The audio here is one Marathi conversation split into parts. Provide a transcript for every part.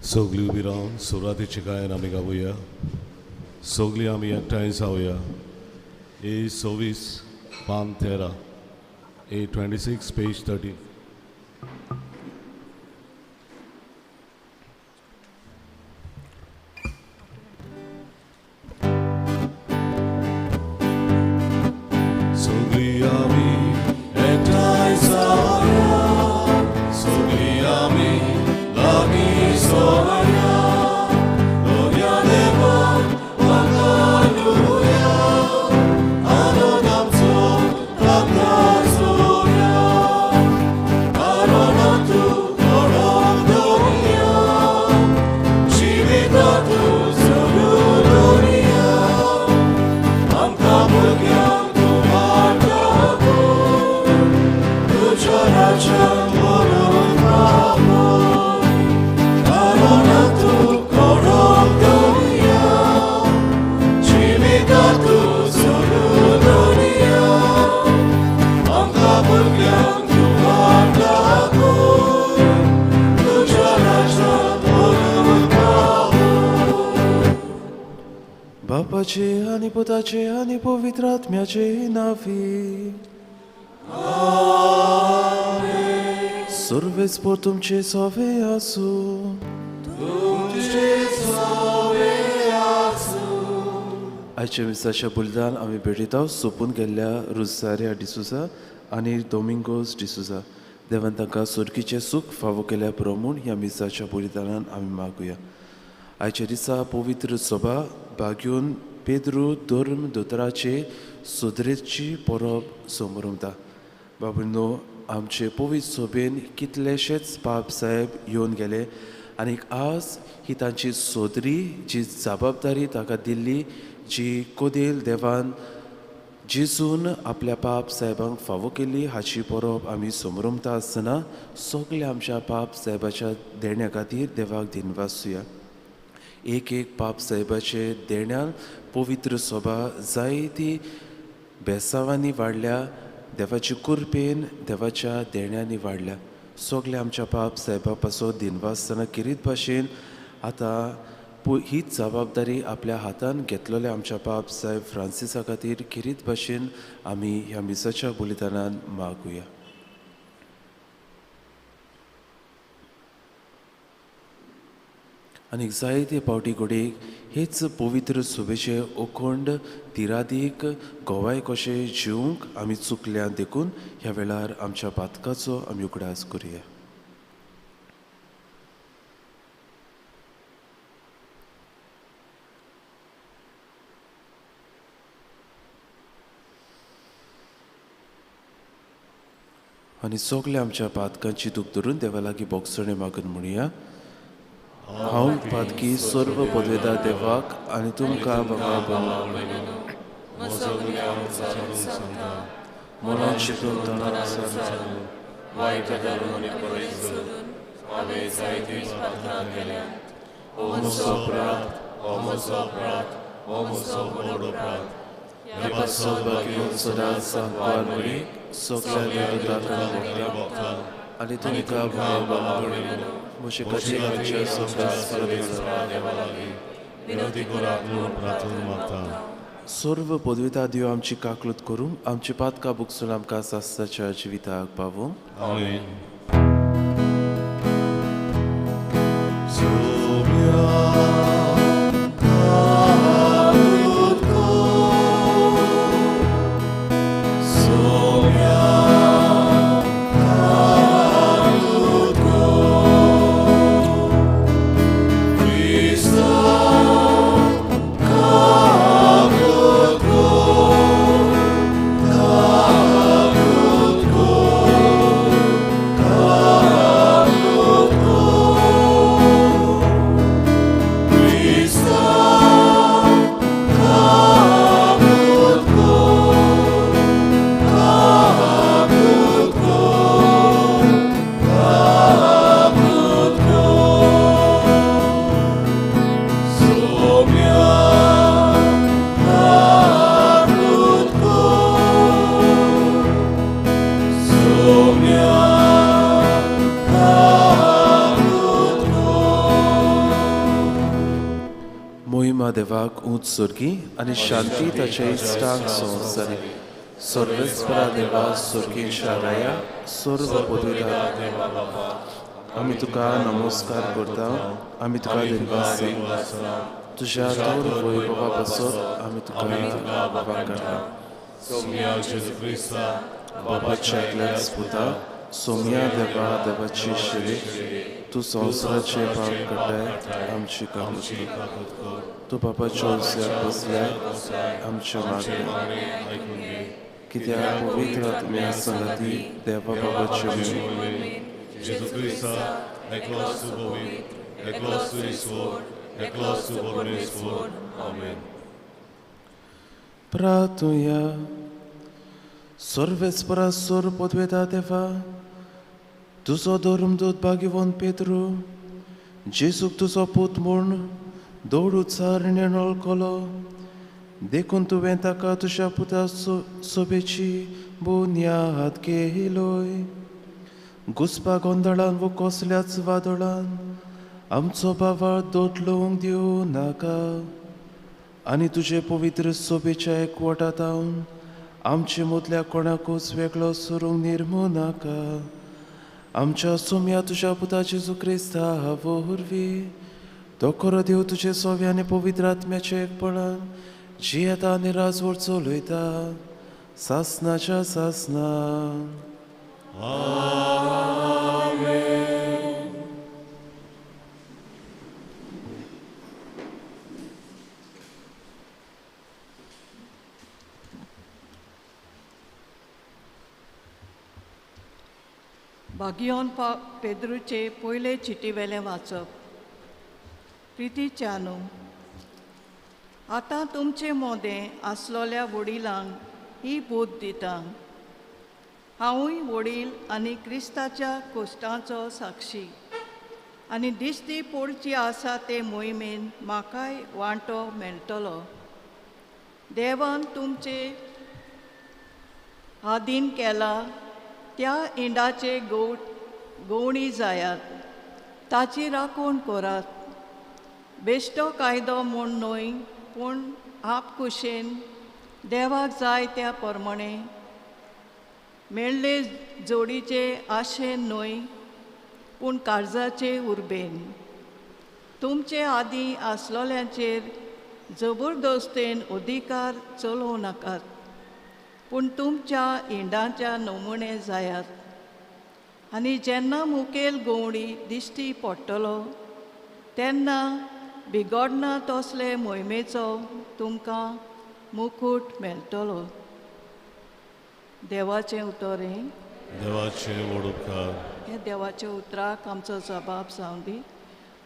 सगळीं उबी रावन सुरातेची गायन आमी गावुया. सगळीं आमी एकठांय जावया. ए 26:13 A26 page 30. सगळीं आमी एकठांय जावया. सगळीं आमी लागीं सवया. दोया देवाक वंदनुया. आनंद आमचो प्रगटाचोया. कारण तूं घडोवन दवरया. जिवितांत तूं जगून दवरया. आमकां भुरग्यांक तूं वाडटा तुज्या राज्यांत व्हरून रावो. कारण तूं घडोवन दवरया. जिवितांत तूं जगून दवरया. आमकां भुरग्यांक तूं वाडटा तुज्या राज्यांत व्हरून रावो. बापाचे आनी पुताचे आनी पवित्र आत्म्याचे नावी. सर्वेच पर तुमचे सवे आसूं. आयच्या मिसाच्या बुलदान आमी भेटयता सोपून गेल्ल्या रुसारिया डिसुजा आनी दोमिंगोस डिसुजा. देवान तांकां सुर्गीचें सूख फावो केल्या प्रमूण ह्या मिसाच्या बुलिदानान आमी मागुया. आयच्या दिसा पवित्र सभा बागेवन पेद्रू धर्म दोतोराचे सुदरेची परब समोरुमता. बाबूनो, आमचे पवित्र सभेन कितलेशेच पाप साहेब येवन गेले आनी आज ही तांची सोदरी जी जबाबदारी ताका दिल्ली, जी कोदेल देवान जेजून आपल्या पाप साहेबांक फावो केल्ली, हाची परब आमी समोरुमता आसतना सगल्या आमच्या पाप साहेबाच्या देण्या खातीर देवाक दिनवासुया. एक पाप साहेबाचे देण्यान पवित्र सभा जायती बेसांवांनी वाडल्या. देवाची कुरपेन देवाच्या देण्यांनी वाडल्या. सगल्या आमच्या पाप साहेबा पासत दिनवासतना किरीत भाशेन आतां हीच जबाबदारी आपल्या हातान घेतलेल्या आमच्या पाप साहेब फ्रांसिसा खातीर किरीत भाशेन आमी ह्या मिसाच्या बुलिदानान मागुया. आनी जायते पावटी घोडीक हेच पवित्र सुबेचे अखंड तिरादीक गोवाय कशें जिवंक आमी चुकल्यान देखून ह्या वेळार आमच्या पातकाचो आमी उगडास करुया. आनी सगल्या आमच्या पातकांची दूख धरून देवा लागीं बोगसणे मागून म्हणुया. हांव पातकी सर्व पदवेदार देवाक आनी तुमकां मनान शिकून तोंडाक वायट धरून आनी परयत करून हांवें जायते पातकांत गेल्यात. हो म्हजो अपराध, हो म्हजो अपराध, हो म्हजो व्हड अपराध. ह्या पासत बाकी सदांच सांगपार म्हणी सगल्या देवतांक आनी तुमकां म्हजे कशें विनंती करात म्हणून प्रार्थना मागता. सर्व पदविता दिव आमची काकलूत करूं, आमची पातकां बुकसून आमकां सास्ताच्या जिविताक पावूं. आमेन. Go देवा देवाक उंच सुर्गी आनी शांती ताचे इश्टांक संवसारी सर्वेस्परा देवा सुर्गीन शाराया सर्व पदवीदार देवा बाबा आमी तुका नमस्कार करता आमी तुका देवासा तुज्या तोर वैभवा पासत आमी तुका बाबा करता सोम्या जेजू क्रिस्ता बाबाच्या एकल्याच पुता सोम्या देवा देवाची शिरी तू संवसाराचे पाप करताय आमची काळजी तू बाबाच्या उज्याक बसल्यार आमचे मागणे ऐकून घे कित्याक पवित्र आत्म्या संगती देवा बाबाचे मेळ जेजू क्रिस्ता एकलोस तू पवित्र एकलोस तू ईश्वर एकलोस तू परमेश्वर आमेन प्रार्थुया सर्वेस्परा सोर पदवेदा देवा तुजो धर्मदूत भाग्यवान पेद्रू जेजूक तुजो पूत म्हूण दोड उत्सार निर्णय केलो देखून तुवें ताका तुज्या पुता सोबेची बुन्याद केलोय घुसपा गोंदळान वो कसल्याच वादळान आमचो बाबा दोटलोवंक दिवं नाका आनी तुजे पवित्र सोबेच्या एकवटात हांव आमचे मदल्या कोणाकूच वेगळो सोरूंक निर्मू नाका आमच्या सोम्या तुज्या पुता जेजू क्रिस्ता वरवी तो खरो देव तुजे सोवे आनी पवित्र आत्म्याचे एकपणान जियेता आनी राजवट चलयता सासनाच्या सासना भाग्योन पेद्रूचे पयले चिटी वेलें वाचप प्रितीच्यानू आतां तुमचे मोदें आसलोल्या वडिलांक ही बोध दिता हांवूय वडील आनी क्रिस्ताच्या कोश्टांचो साक्षी आनी दिसती पडची आसा ते मोहिमेन म्हाकाय वांटो मेळटलो देवान तुमचे आदीन केला त्या इंडाचे गवणी जायात ताची राखण करात बेश्टो कायदो म्हूण न्हय पूण आपकुशेन देवाक जाय त्या प्रमाणे मेळ्ळे जोडीचे आशेन न्हय पूण काळजाचे उर्बेन तुमचे आदीं आसलोल्यांचेर जबरदस्तेन अधिकार चलोवं नाकात पूण तुमच्या इंडाच्या नमुणे जायात आनी जेन्ना मुखेल गवणी दिश्टी पडटलो तेन्ना बिगडना तसले मोहिमेचो तुमकां मुकूट मेळटलो देवाचें उतर देवाचे व्हड उपकार हे देवाच्या उतराक आमचो जबाब जावं दी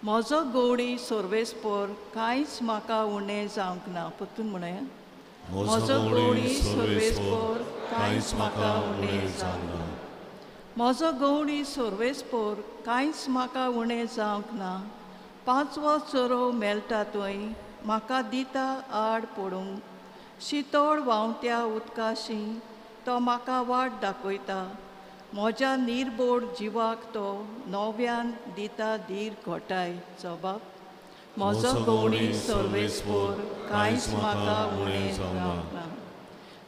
म्हजो गवणी सर्वेस्पर कांयच म्हाका उणें जावंक ना परतून म्हणया म्हजो गवणी सर्वेस्पर कांयच म्हाका उणें जावंक ना म्हजो गवणी सर्वेस्पर कांयच म्हाका उणें जावंक ना पांचवो चोरो मेळटा थंय म्हाका दिता आड पडूंक शितोळ व्हांवत्या उदकाशी तो म्हाका वाट दाखयता म्हज्या निर्बोड जिवाक तो नव्यान दिता धीर घोटाय जबाब म्हजो गवणी सर्वेस्पर कांयच म्हाका उणें जावंक ना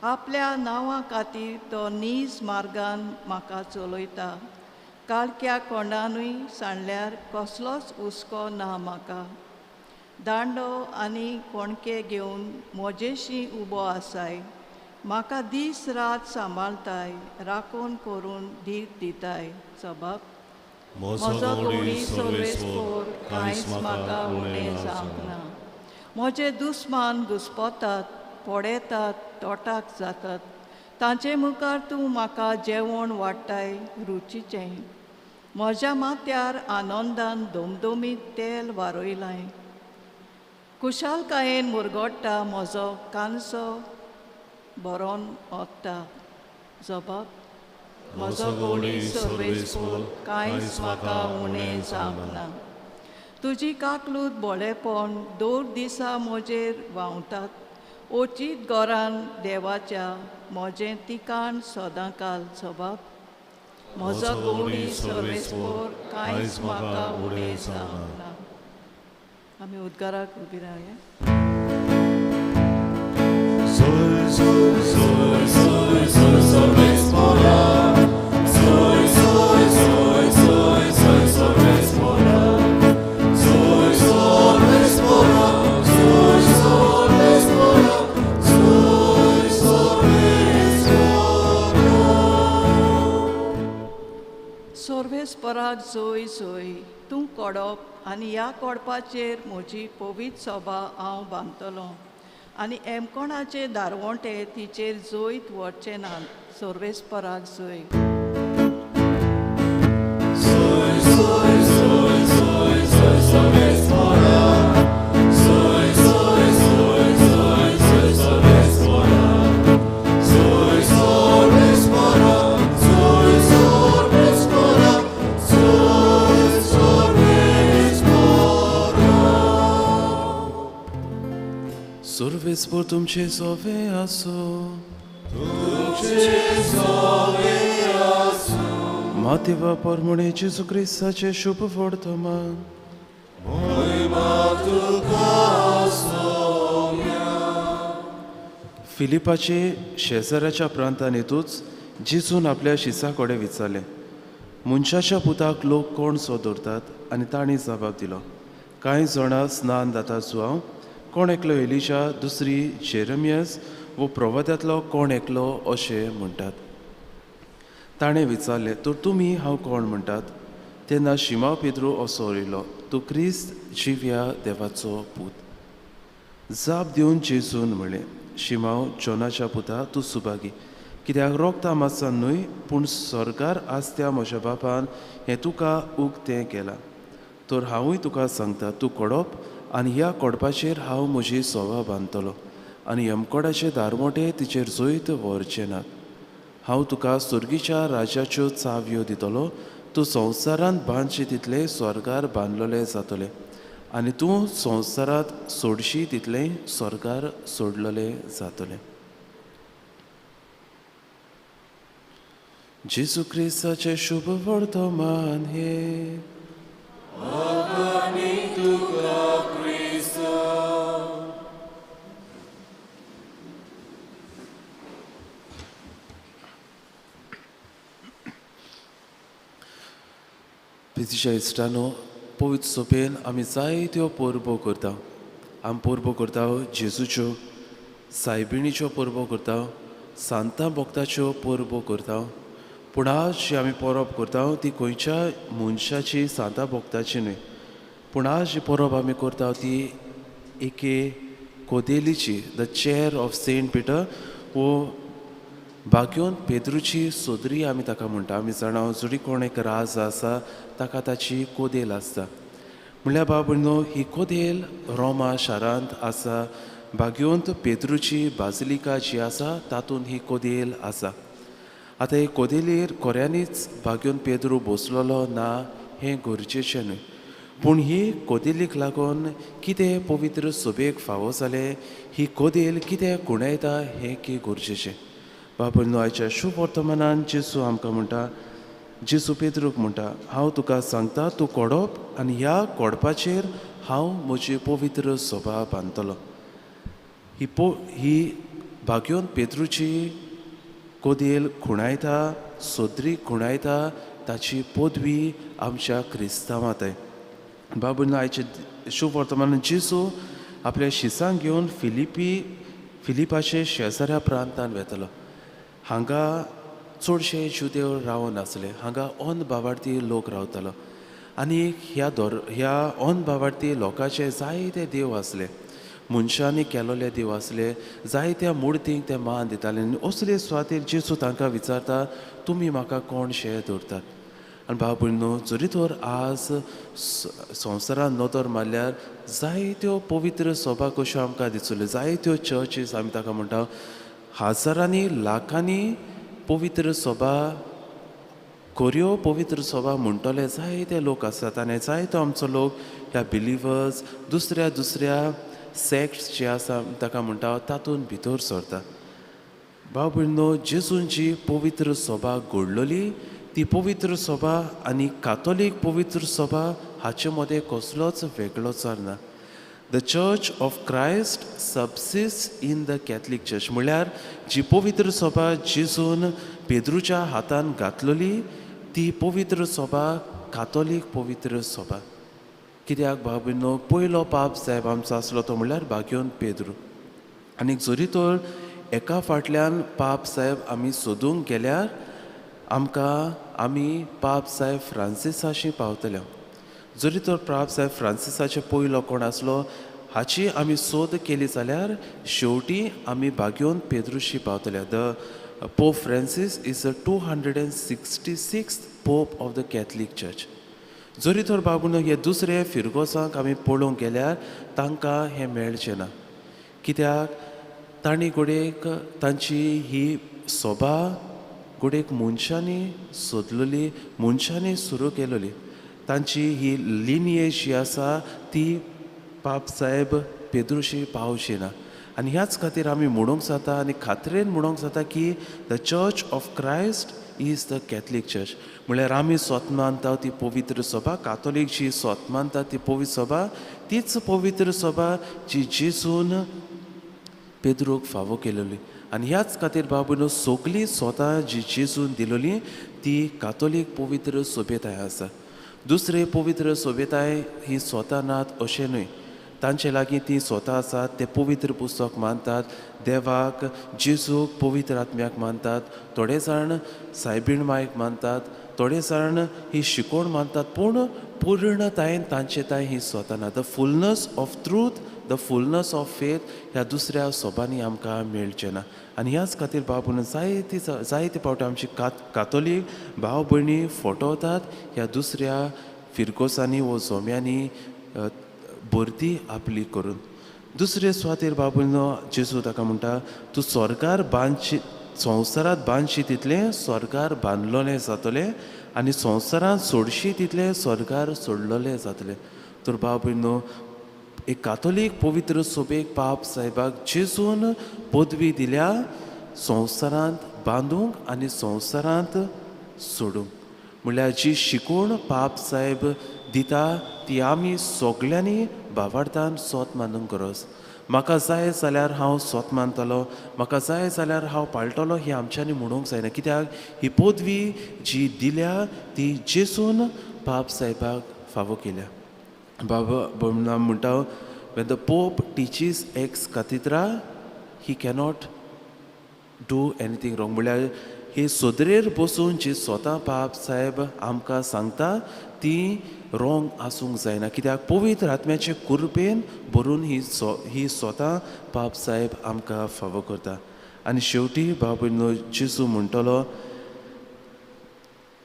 आपल्या नांवा खातीर तो नीज मार्गान म्हाका चलयता काळक्या कोंडानूय सांडल्यार कसलोच हुस्को ना म्हाका दांडो आनी कोणके घेवन म्हजेशी उबो आसाय म्हाका दीस रात सांबाळताय राखण करून धीर दिताय जबाब म्हजो गवणी सर्वेस्पर कांयच म्हाका उणें जावंक ना म्हजे दुस्मान घुस्पोतात पडयतात तोटाक जातात तांचे मुखार तूं म्हाका जेवण वाडटाय रुचीचें म्हज्या माथ्यार आनंदान धोमधोमीत तेल वारोयलाय कुशालकायेन मुरगोडटा म्हजो कांसो बरोन ओत्ता जबाब म्हजो गवणी सर्वेस्पर कांयच म्हाका उणें जावंक ना तुजी काकलूत बोळेपण दोर दिसा म्हजेर व्हांवतात ओचीत घरान देवाच्या म्हजें तिकाण सदांकाल जबाब म्हजो गवणी सर्वेस्पर कांयच म्हाका उणें जावंक ना आमी उद्गाराक उबी रावया Soy, soy, soy, soy, soy sorbes pora. Soy, soy, soy, soy, soy sorbes pora. Soy sorbes pora. Soy sorbes pora. Soy sorbes pora. सोर्वेस्पराक जोय जोय तूं कोडप आनी ह्या कोडपाचेर म्हजी पवित्र सभा हांव बांदतलों आनी एमकोणाचे दारवोंटे तिचेर जोयत वचचे नात. सोर्वेस्पराक जोय. Soy, soy, soy, soy, soy sorbes pora. Soy, soy, soy, soy, soy sorbes pora. Soy sorbes pora. Soy sorbes pora. Soy sorbes pora. सोर्वेस्पोर तुमचे सोवे आसो. मातेवा परमणे जेजू क्रिस्ताचे शुभ वर्तमान. फिलिपाचे शेजाऱ्याच्या प्रांतान येतूच जेजून आपल्या शिसा कडेन विचारलें, मनशाच्या पुताक लोक कोण सो दवरतात? आनी तांणी जबाब दिलो, कांय जाणां स्नान जाता सुवांव, कोण एकलो एलिशा, दुसरी जेरमियास वो प्रवाद्यांतलो कोण एकलो अशें म्हणटात. ताणें विचारलें, तर तुमी हांव कोण म्हणटात? तेन्ना शिमाव पेद्रू असो उलयलो, तूं क्रिस्त जिव्या देवाचो पूत. जाप दिवन जेजून म्हणलें, शिमाव जोनाच्या पुता, तूं सुभागी, कित्याक रोगता मातसान न्हय पूण स्वर्गार आसत्या म्हज्या बापान हें तुका उक्तें केलां. तर हांवूय तुका सांगता, तूं कोडप आनी ह्या कोडपाचेर हांव म्हजी सोवा बांदतलो आनी यमकोडाचे दारवोटे तिचेर जोयत व्हरचे नात. हांव तुका सुर्गीच्या राज्याच्यो चावयो दितलो. तूं संवसारांत बांदचे तितले स्वर्गार बांदलोले जातले आनी तूं संवसारांत सोडशी तितले स्वर्गार सोडलोले जातले. जेजू क्रिस्ताचे शुभ वर्तमान हे. प्रितीच्या इश्टानो, पवित्र सोपेन आमी जायत्यो परबो करता. आमी परबो करता जेजूच्यो, सायबिणीच्यो परबो करता, सांतां भोक्ताच्यो परबो करता. पूण आज जी आमी परब करता ती खंयच्या मनशाची सांतां भोक्ताची न्हय, पूण आज जी परब आमी करता ती एके कोदेलीची, द चेअर ऑफ सेंट पिटर वो भाग्योन पेद्रूची सोदरी आमी ताका म्हणटा. आमी जाणा जरी कोण एक राज आसा ताका ताची कोदेल आसता. म्हणल्यार बाबणो ही कोदेल रोमा शारांत आसा. भाग्योंत पेद्रूची बाजिलिका जी आसा तातूंत ही कोदेल आसा. आतां हे कोदेलीर कोऱ्यांनीच भाग्योन पेद्रू बसलोलो ना हें गरजेचें न्हय, पूण ही कोदेलीक लागून कितें पवित्र सोबेक फावो जालें, ही कोदेल कितें कुणयता हें की गरजेचें. बाबा आयच्या शुभ वर्तमानान जेजू आमकां म्हणटा, जेजू पेद्रूक म्हणटा, हांव तुका सांगता तूं कोडप आनी ह्या कोडपाचेर हांव म्हजी पवित्र सोबा बांदतलो. ही भाग्योन पेद्रूची कोदेल खुणायता, सोदरी खुणायता, ताची पदवी आमच्या क्रिस्तांवांत आहे. बाबून आयचे शुभ वर्तमान जेजू आपल्या शिसांक घेवन फिलिपाचे शेजाऱ्या प्रांतान वेतलो. हांगा चडशे जुदेव रावून आसले. हांगा ओन बावार्थी लोक रावतालो आनी ह्या ओन बावार्थी लोकांचे जायते देव आसले, मनशांनी केलोले देव आसले, जायत्या मुर्तींक ते मान दिताले. आनी असले सुवातेर जेजू तांकां विचारता, तुमी म्हाका कोणशे दवरतात? आनी बाबू न्हू, जरी तर आज संवसारान नदर मारल्यार जायत्यो पवित्र सभा कश्यो आमकां दिसल्यो, जायत्यो चर्चीस आमी ताका म्हणटा, हजारांनी लाखांनी पवित्र सभा कोऱ्यो पवित्र सभा म्हणटले जायते लोक आसात. आनी जायतो आमचो लोक ह्या बिलिवर्स दुसऱ्या सॅक्ट्स जे आसा ताका म्हणटा तातूंत भितर सरता. भाव भयणो, जेजून जी पवित्र सभा घडलोली ती पवित्र सभा आनी कातोलीक पवित्र सभा हाचे मदें कसलोच वेगळोचार ना. The church of Christ subsist in the Catholic church म्हळ्यार जी पवित्र सभा जेजून पेद्रूच्या हातान घातलेली ती पवित्र सभा कातोलीक पवित्र सभा. कित्याक बाबीनो पयलो पाप साहेब आमचो आसलो तो म्हळ्यार बागेवन पेद्रू. आनी जरी तर एका फाटल्यान पाप साहेब आमी सोदूंक गेल्यार आमी पाप साहेब फ्रांसिसाशी पावतले. जरी तर पाप साहेब फ्रांसिसाचे पयलो कोण आसलो हाची आमी सोद केली जाल्यार शेवटी आमी बागेवन पेद्रूशी पावतले. The pope Francis is the 266th pope of the Catholic church. जरी तर बाबून हे दुसरे फिरगोसांक आमी पळोवंक गेल्यार तांकां हें मेळचें ना. कित्याक तांणी घोडेक तांची ही सभा घोडेक मनशांनी सोदलेली, मनशांनी सुरू केलेली. तांची ही लिनियेज जी आसा ती पाप साहेब पेद्रूशी पावची ना. आनी ह्याच खातीर आमी म्हणूंक जाता आनी खात्रेन म्हणूंक जाता की the church of Christ is the Catholic church. म्हळ्यार आमी स्वत मानता ती पवित्र सभा, कातोलीक जी स्वत मानता ती पवित्र सभा, तीच पवित्र सभा जी जेजून पेद्रूक फावो केलेली. आनी ह्याच खातीर बाबून सगळी स्वता जी जेजून दिलेली ती कातोलीक पवित्र सोबेताय आसा. दुसरे पवित्र सोबेताय ही स्वता नात अशें न्हय. तांचे लागीं ती स्वता आसात, ते पवित्र पुस्तक मानतात, देवाक जेजूक पवित्र आत्म्याक मानतात, थोडे जाण सायबीण मायक मानतात, थोडे जाण ही शिकोवण मानतात, पूण पूर्णतायेन तांचे ताय ही स्वता ना. The fullness of truth, the fullness of faith ह्या दुसऱ्या सोबांनी आमकां मेळचें ना. आनी ह्याच खातीर बाबून जायते फावटी आमची कातोलीक भाव भयणी फटोवतात ह्या दुसऱ्या फिरकोसांनी वो जोम्यांनी भरती आपली करून. दुसरे सुवातेर बाबून जेजू ताका म्हणटा तूं स्वर्गार बांदशी, संवसारांत बांदशी तितलें स्वर्गार बांदलोलें जातलें आनी संवसारांत सोडशी तितलें स्वर्गार सोडलोलें जातलें. तर बाबून एक कातोलीक पवित्र सोबेक पाप साहेबाक जेजून पदवी दिल्या संवसारांत बांदूंक आनी संवसारांत सोडूंक. म्हळ्यार जी शिकवण पाप साहेब दिता ती आमी सगळ्यांनी भावार्थान स्वत मानूंक गरज. म्हाका जाय जाल्यार हांव स्वत मानतलो, म्हाका जाय जाल्यार हांव पाळटलो हें आमच्यांनी म्हणूंक जायना. कित्याक ही पदवी जी दिल्या ती जेजून पाप साहेबाक फावो केल्या. बाबा म्हणटा when the Pope teaches ex cathedra he cannot do anything wrong. म्हळ्यार ही सोदरेर बसून जी स्वता पाप साहेब आमकां सांगता ती रॉंग आसूंक जायना. कित्याक पवित्र आत्म्याचे कृपेन भरून ही स्वता पाप साहेब आमकां फावो करता. आनी शेवटी बाबून जेजू म्हणटलो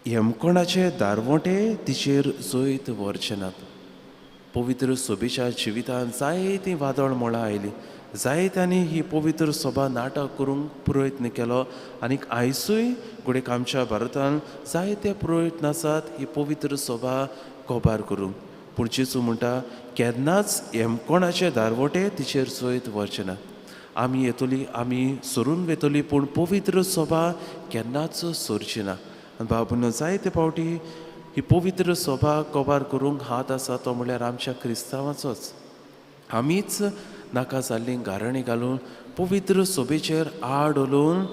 हेमकोणाचे दारवोटे तिचेर जोयत व्हरचे नात. पवित्र सोबेच्या जिवितांत जायतीं वादळ मोळां आयलीं, जायत्यांनी ही पवित्र सभा नाटक करूंक प्रयत्न केलो आनीक आयजूय घोडेक आमच्या भारतांत जायते प्रयत्न आसात ही पवित्र सभा कोबार करूंक. पूण जेजू म्हणटा केन्नाच हेमकोणाचे दारवोटे तिचेर जोयत व्हरचे ना. आमी येतली, आमी सोडून वेतली, पूण पवित्र सभा केन्नाच सोडची ना. बाबून जायते फावटी ही पवित्र सभा कोबार करूंक हात आसा तो म्हळ्यार आमच्या क्रिस्तांवाचोच. आमीच नाका जाल्लीं गाराणी घालून पवित्र सोबेचेर आड उलोवन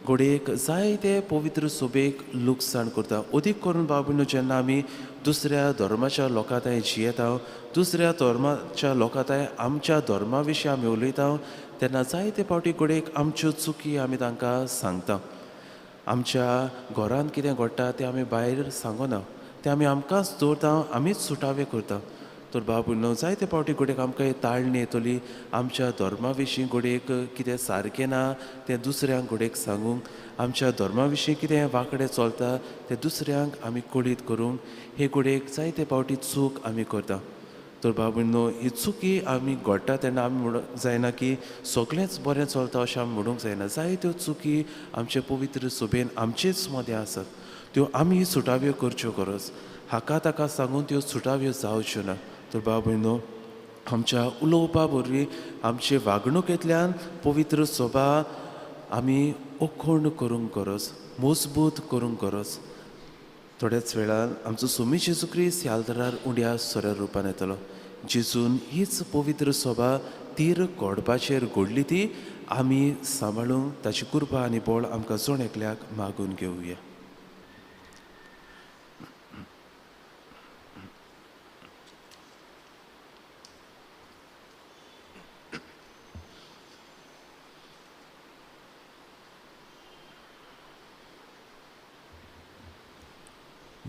घोडेक जायते पवित्र सोबेक लुकसाण करता. अदीक करून बाबून जेन्ना आमी दुसऱ्या धर्माच्या लोकांताय जियेता, दुसऱ्या धर्माच्या लोकांताय आमच्या धर्मा विशीं आमी उलयता तेन्ना जायते फावटी घोडेक आमच्यो चुकी आमी तांकां सांगता. आमच्या घरांत कितें घडटा तें आमी भायर सांगना, तें आमी आमकांच दवरता, आमीच सुटावे करता. तर बाबून जायते फावटी घोडेक आमकां ही ताळणी येतली आमच्या धर्मा विशीं घोडेक कितें सारकें ना तें दुसऱ्यांक घोडेक सांगूंक, आमच्या धर्मा विशीं कितें वांकडें चलता तें दुसऱ्यांक आमी कळीत करूंक हे घोडेक जायते फावटी चूक आमी करता. तर बाबून ही चुकी आमी घडटा तेन्ना आमी म्हणूंक जायना की सगळेंच बरें चलता अशें आमी म्हणूंक जायना. जायत्यो चुकी आमचे पवित्र सोबेन आमचेच मदें आसात, त्यो आमी सुटाव्यो करच्यो गरज. हाका ताका सांगून त्यो सुटाव्यो जावच्यो ना. तर बाबून आमच्या उलोवपा वरवीं आमचे वागणुकेंतल्यान पवित्र सभा आमी अखंड करूंक गरज, मजबूत करूंक गरज. थोड्याच वेळान आमचो सोमी जेजू क्रिस्त ह्या आल्तारार उंड्या सोऱ्या रुपान येतलो. जिजून हीच पवित्र सभा तीर कोडपाचेर घडली ती आमी सांबाळूंक ताची कृपा आनी बळ आमकां जोण एकल्याक मागून घेवया.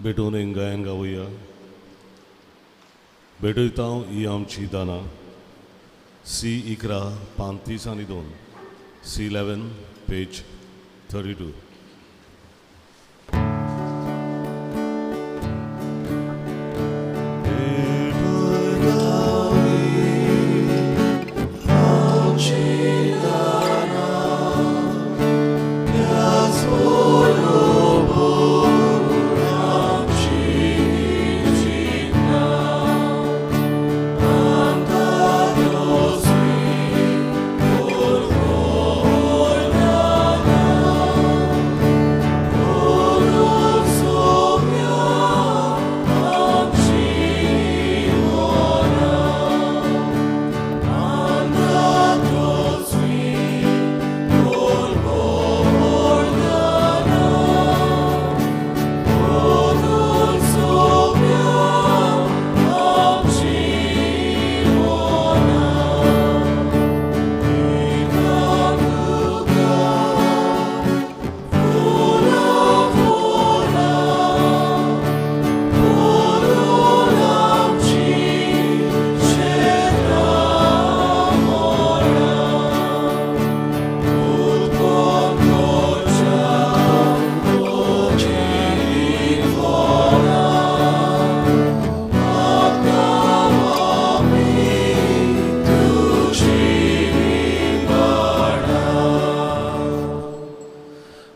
भेटून एक गायन गावया. भेटयता ही आमची दाना. C11 35 C11 page 32.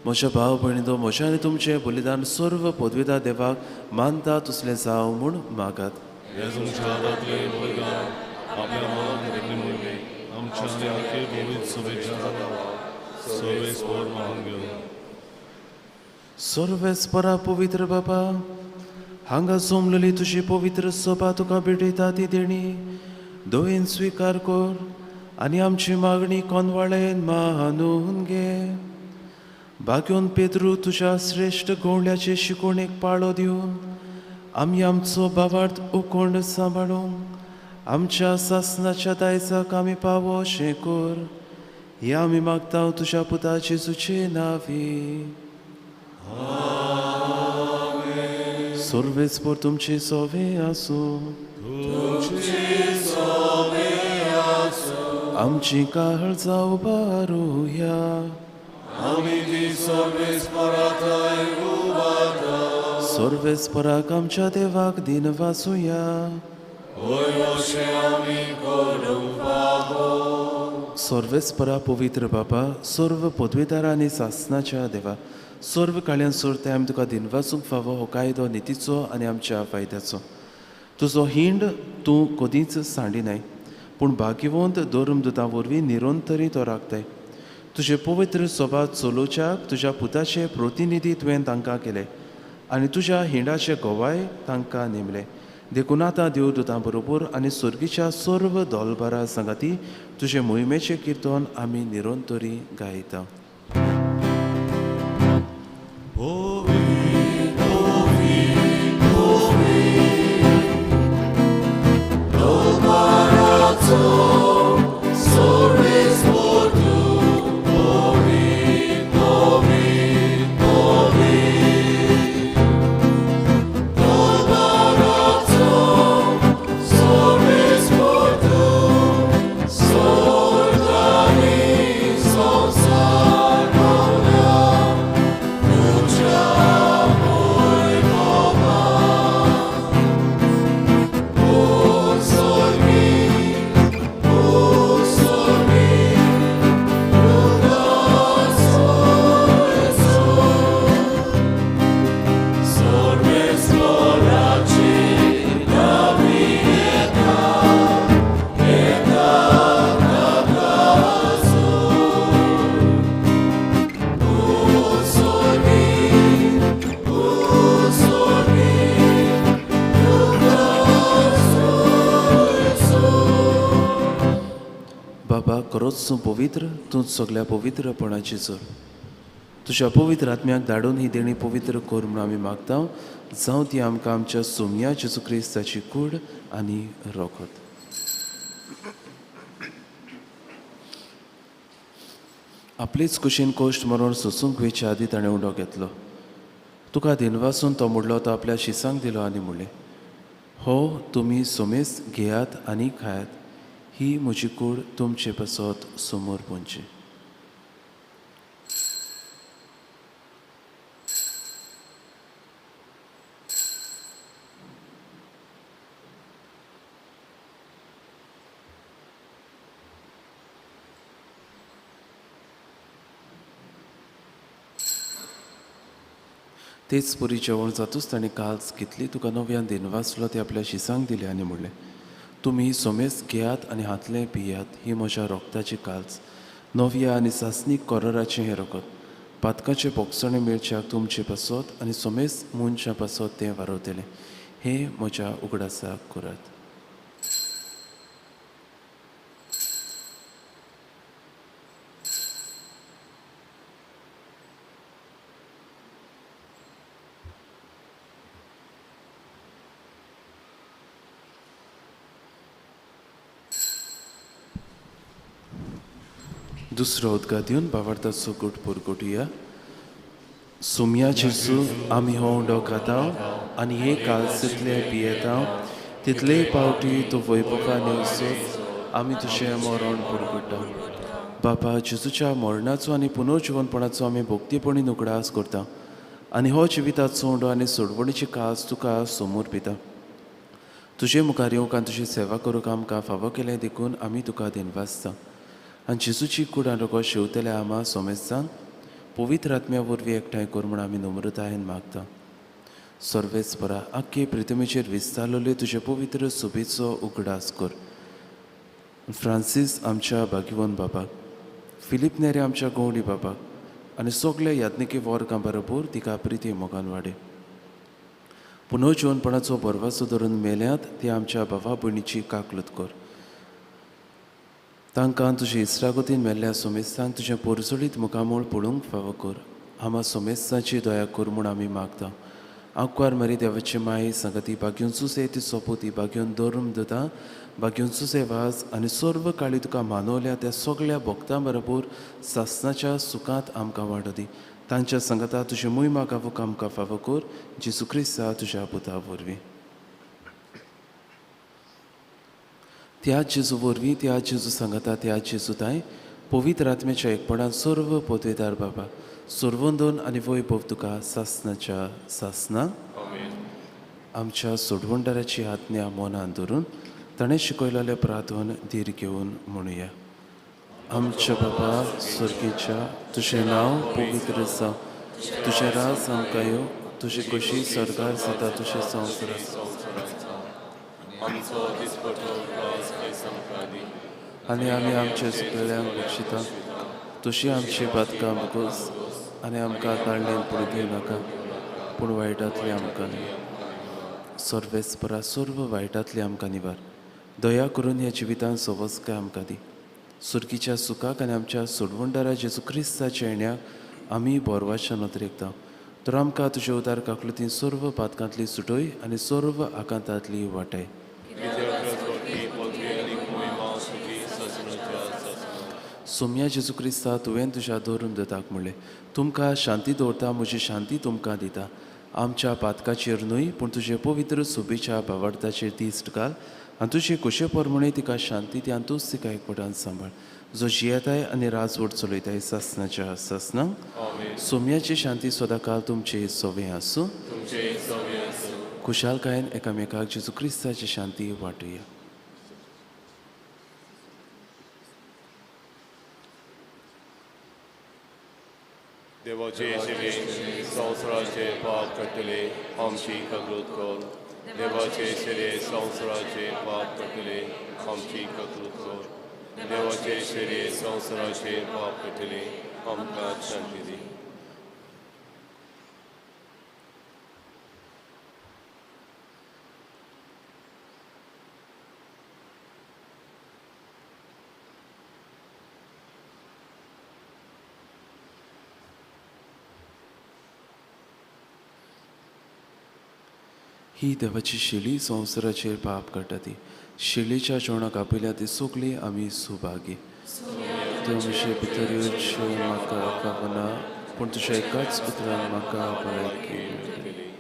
म्हज्या भाव भयणींनो, म्हजें आनी तुमचें बलिदान सर्व पदवेदार देवाक मानता तसलें जावं म्हूण मागात. हे तुमच्या हातांतले बलिदान आपल्या मनात घेतले आमच्या आनी आखे पवित्र सभेच्या सर्वेस पोर मागून घेवन. सर्वेस्परा पवित्र बाबा, हांगा जमलेली तुजी पवित्र सभा तुका भेटयता ती देणी दोयेन स्विकार कर आनी आमची मागणी कोनवाळेन मानून घे. भाग्योन पेद्रू तुज्या श्रेश्ठ गोंड्याचे शिकोणेक पाळो दिवन आमी आमचो भावार्थ उकोंड सांबाळूंक आमच्या सासणाच्या दायजाक आमी पावो अशें कर. हे आमी मागता तुज्या पुता जेजूचे नांवी. सर्वेस्पर तुमचे सोवे आसूं. आमची काळजा उबारूया. सर्वेस्पराक आमच्या देवाक दिन वाचूया. सर्वेस्परा पवित्र बाबा, सर्व पदवेदार आनी सासणाच्या देवा, सर्व काळ्यान सोरते आमी तुका दिन वाचूंक फावो हो कायदो नितीचो आनी आमच्या फायद्याचो. तुजो हिंड तूं कधीच सांडिनाय, पूण भाग्यवंत धर्मदुतां वरवीं निरंतरी तो राखताय. तुजे पवित्र सभा चलोवच्याक तुज्या पुताचे प्रतिनिधी तुवें तांकां केले आनी तुज्या हिंडाचे गोवाय तांकां नेमले. देखून आतां देवदुतां बरोबर आनी सर्गीच्या सर्व दोलबारा सांगाती तुजे मोहिमेचें किर्तन आमी निरंतरी गायता. Sorgani, sonsa. बरोच पवित्र तूं सगळ्या पवित्रपणाची चल. तुज्या पवित्र आत्म्याक धाडून ही देणी पवित्र कर म्हूण आमी मागता. जावं ती आमकां आमच्या सोमया जेजू क्रिस्ताची कूड आनी रोखत. आपलीच कुशीन कोश्ट मरोन सोसूंक वेच्या आदी ताणें उडो घेतलो. तुका दिनवासून तो मुडलो तो आपल्या शिसांक दिलो आनी म्हणलें, हो तुमी सोमेस घेयात आनी खायात. ही म्हजी कूड तुमचे पासत समोर पोंची. तेच पुरी जेवण जातूच ताणें काल्स घेतली. तुका नव्यान दिनवासलो ते आपल्या शिसांक दिले आनी म्हणलें, तुमी ही सोमेस घेयात आनी हातलें पियात. ही म्हज्या रोगताची काल्स नव्या आनी सासनीक कोराराचें हें रोगत. पातकाचे पोगसणे मेळच्याक तुमचे पासत आनी सोमेस मनशा पासत तें वारवतलें. हें म्हज्या उगडासाक करात. दुसरो उदका दिवन बावार्थाचो घोट पुरगोटुया. सुमया जेजू आमी हो उंडो खाता आनी हे काल्सितले पियेता. तितलेय पावटी तूं वैभवान येवसर आमी तुजें मरण पुरगोटा. बापा जेजूच्या मरणाचो आनी पुनर्जिवनपणाचो आमी भोक्तीपणीन उगडास करता आनी हो जिविताचो उंडो आनी सोडवणीची कास तुका समोर पिता. तुजे मुखार येवंक आनी तुजी सेवा करूंक आमकां फावो केलें देखून आमी तुका दिनवासता. आनी जेजूची कूड आनी रोगो शेवतल्या आमा सोमेस्तान पवित्र आत्म्या वरवीं एकठांय कर म्हूण आमी नम्रतायेन मागता. सर्वेस्परा आख्खे प्रिथमेचेर विस्तारलोले तुजे पवित्र सुबेचो उगडास कर. फ्रांसीस आमच्या भाग्यवन बाबाक, फिलीप नेरे आमच्या गवंडी बाबाक आनी सगळे यात्निकी वर्गां बरोबर तिका प्रिती मोगान वाडय. पुनर्जिवनपणाचो बरवासो धरून मेल्यांत ते आमच्या भावा भयणीची काकलूत कर. तांकां तुजे इस्रागतीन मेल्ल्या सोमेस्तांक तुजें पोरसुलीत मुखामोळ पळोवंक फावो कर. आमा सोमेस्ताची दया कर म्हूण आमी मागता. आंकवार मरी देवाची माय संगती भाग्यून सुसे ती सोपोती भाग्यून धर्म दता भाग्यून सुसे वाज आनी सर्व काळी तुका मानवल्या त्या सगळ्या भक्तां बरोबर सासणाच्या सुखांत आमकां वाडो दी. तांच्या संगता तुजी मोहिमा गावूंक आमकां फावो कर. जेजू क्रिस्ता तुज्या पुता वरवीं. त्याच जेजू वरवीं त्याच जेजू सांगता त्याच जेजू ताय पवित्र आत्म्याच्या एकपणान सर्व पोतवेदार बाबा सर्वंदोन आनी वैभव तुका सासनाच्या सासना आमच्या सोडवणदाराची आज्ञा मनान धरून ताणें शिकयलेलें प्रार्थन धीर घेवन म्हणुया. आमच्या बाबा स्वर्गीच्या तुजें नांव पवित्र जावं. तुजें राज आमकां येवं. तुजी कशी सरकार जाता तुजें संवसारांत आनी आमी आमचे सुकल्यांक बक्षिता. तुशी आमची बातकां बगोस आनी आमकां काडलें पडूं दिवं नाका पूण वायटांतली आमकां न्ही. सर्वेस्परा सर्व वायटांतली आमकां निवार. दया करून ह्या जिवितांत सवस्काय आमकां दी. सुर्गीच्या सुखाक आनी आमच्या सोडवणदारा जेजू क्रिस्ताच्या येण्याक आमी बोरवाच्या नदरेकता. तर आमकां तुजे उदार काकलुतीन सर्व पातकांतली सुटोय आनी सर्व आकांतांतली वाटाय. सोम्या जेजू क्रिस्ता तुवें तुज्या धरून दताक म्हणलें, तुमकां शांती दवरता म्हजी शांती तुमकां दिता. आमच्या पातकाचेर न्हय पूण तुजे पवित्र सुबेच्या भावार्थाचेर तिश्ट घाल आनी तुजे कुशे परमणे तिका शांती दी आनी तूंच तिका एकपटान सांबाळ. जो जियेताय आनी राजवट चलयताय सासनाच्या सासनांक सोम्याची शांती सदांकाळ तुमचे सोवें आसूं. खुशालकायेन एकामेकाक जेजू क्रिस्ताची शांती वाटुया. देवाचे सेवे संवसाराचे पाप कटले आमची काकलूत कर. देवाचे सेवे संवसाराचे पाप कटले आमची काकलूत कर. देवाचे सेवे संवसाराचे पाप कटले आमकां शांती दी. ही देवाची शिली संवसाराचेर पाप काडटा ती शिलीच्या जेवणाक आपयल्या ती सुकली आमी सुभागी तूं अशें भितर येवचें म्हाका कावना पूण तुज्या एकाच उतरान म्हाका भलायकी मेळटली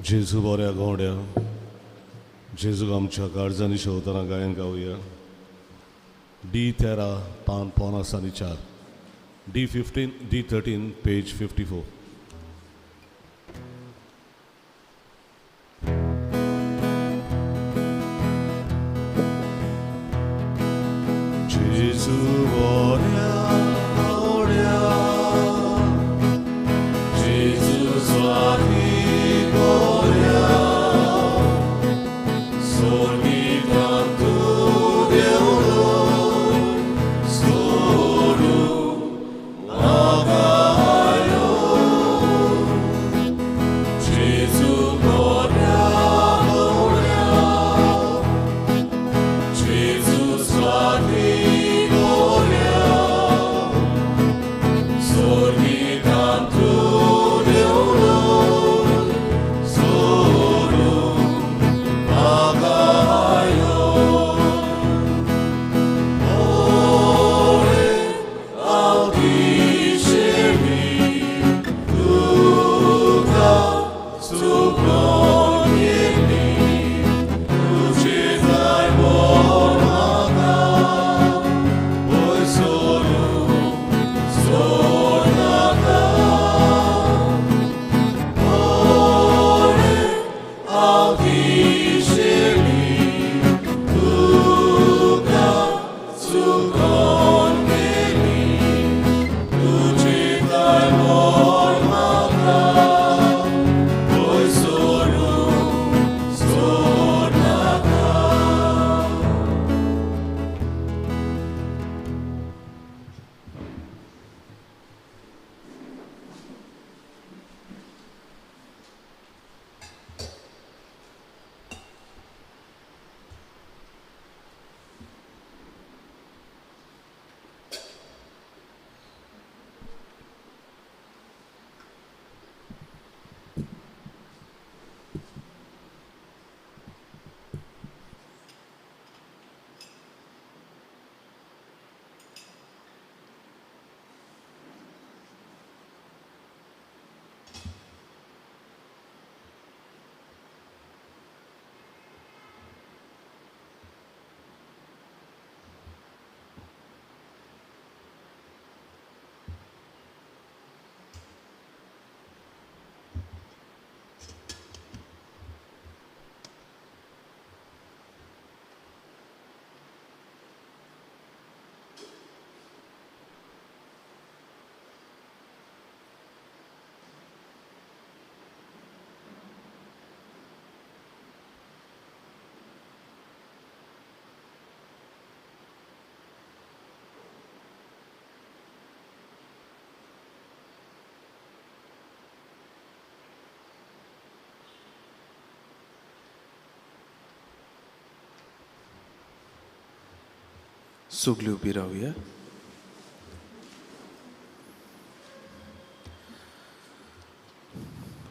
जेजू बऱ्या गोंड्या जेजूक आमच्या काळजांनी शेवताना गायन गावया D13 पान 5 आनी 4 D13 पेज 54 जेजू बऱ्या गोंड्या जेजू स्वामी Jesus, Swati, Gloria. सगळी उभी राहूया.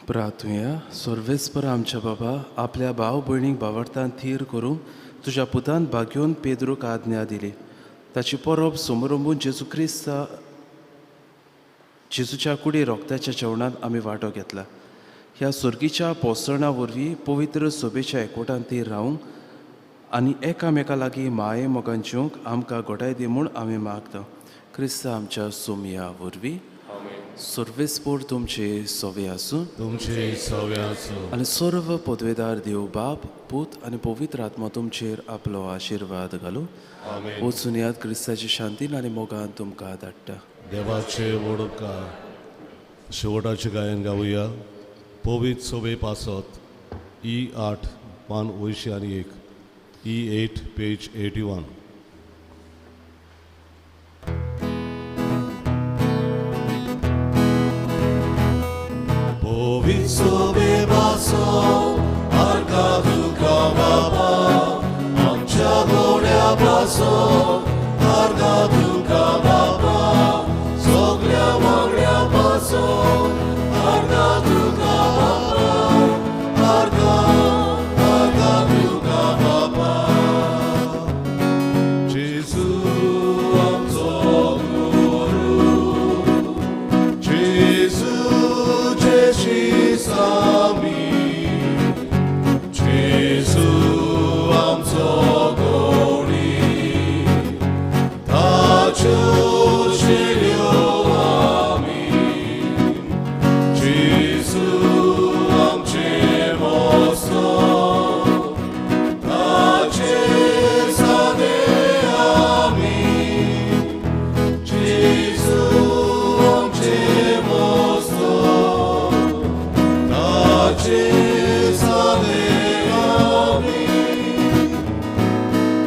प्रार्थूया. सर्वेस्पर आमच्या बाबा, आपल्या भाव भयणीक भावार्थान थीर करूंक तुज्या पुतान भाग्योन पेद्रूक आज्ञा दिली. ताची परब समोरंबून जेजूच्या कुडी रोगत्याच्या जेवणात आमी वांटो घेतला. ह्या सर्गीच्या पोसणा वरवीं पवित्र सभेच्या एकवटान थीर रावंक आनी एकामेका लागीं माये मोगान जिवंक आमकां घोटाय दी म्हूण आमी मागता. क्रिस्ता आमच्या सोमया वरवीं. सर्वेस्पोर तुमचे सोवे आसूं तुमचे सवे आसूं आनी सर्व पदवेदार देव बाप पूत आनी पवित्र आत्मा तुमचेर आपलो आशिर्वाद घालूं. वचून याद क्रिस्ताची शांतीन आनी मोगान तुमकां धाडटा. देवाचे वडकार शेवटाचे गायन गावया. पवित्र सोबे पासत E8 पान 201 E8 page 81. Powiedz sobie baso, arkaduka baba, amcia goria baso, arkaduka baba, soglia maglia baso, arkaduka baba, arkaduka baba. Jesus amco guru, Jesus Jeshi sami, Jesus amco gori, taciu shilioami, Jesus amce mosto, tace sadeami, Jesus amce mosto, tace sadeami.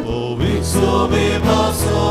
Powiedz sobie baso,